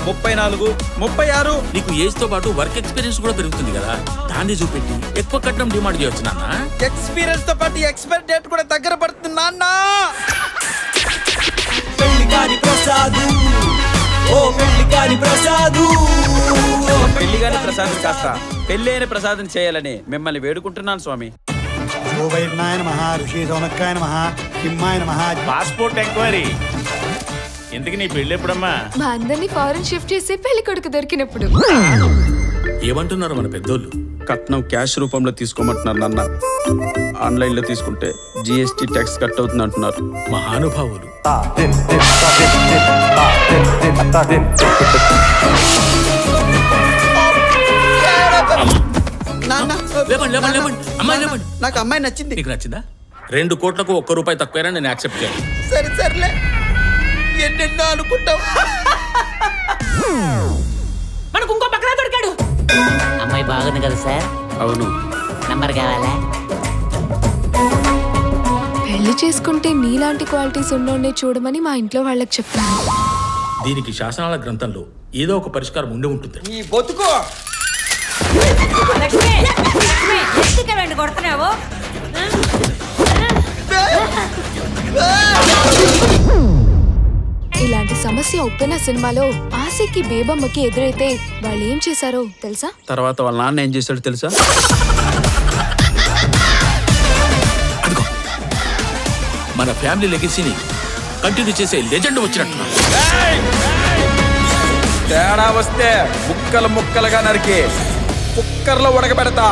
34, 36. నీకు ఏజ్ తో పాటు వర్క్ ఎక్స్పీరియన్స్ కూడా పెరుగుతుంది కదా, దాన్ని చూపెట్టి ఎక్కువ కట్నం డిమాండ్ చేయొచ్చు నాన్న. ఎక్స్పీరియన్స్ తో పాటు ఎక్స్పైర్ డేట్ కూడా దగ్గర పడుతుంది నాన్న. పెళ్లిగాని ప్రసాదు, ఓ పెళ్లిగాని ప్రసాదు. పెళ్లిగాని ప్రసాదం కాస్త పెళ్ళైన ప్రసాదం చేయాలని మిమ్మల్ని వేడుకుంటున్నాను స్వామి. Passport enquiry. ఇంతకి నీ పెళ్లి ఎప్పుడమ్మా? మా అందరినీ ఫారెన్ షిఫ్ట్ చేసి పెళ్లి కొడుకు దొరికినప్పుడు. ఏమంటున్నారు మన పెద్దోళ్ళు? కట్నం క్యాష్ రూపంలో తీసుకోమంటున్నారు నాన్న. ఆన్లైన్ లో తీసుకుంటే GST ట్యాక్స్ కట్ అవుతుంది అంటున్నారు. మహానుభావులు. నాకు అమ్మాయి నచ్చింది. నీకు నచ్చిందా? 2 కోట్లకు 1 రూపాయి తక్కువైనా నేను యాక్సెప్ట్ చేయాలి. సరే సర్లే, ఎన్నెన్నో అనుకుంటావు. మనకు ఇంకో పక్కన దొరికాడు. అమ్మాయి బాగుంది కదా సార్? అవును. నంబర్ కావాలా? పెళ్లి చేసుకుంటే నీలాంటి క్వాలిటీస్ ఉన్నోనే చూడమని మా ఇంట్లో వాళ్ళకి చెప్తాను. దీనికి శాసనాల గ్రంథంలో ఏదో ఒక పరిష్కారం ఉండి ఉంటుంది. ఈ బతుకు కొడుతున్నావు. ఇలాంటి సమస్య ఉప్పెన సినిమాలో ఆశకి బేబమ్మకి ఎదురైతే వాళ్ళు ఏం చేశారో తెలుసా? తర్వాత వాళ్ళ నాన్న ఏం చేశాడు తెలుసా? మన ఫ్యామిలీ లెగసీని కంటిన్యూ చేసే లెజెండ్ వచ్చినట్టు. తేడా వస్తే ముక్కలు ముక్కలుగా నరికి కుక్కర్లో ఉడకబెడతా.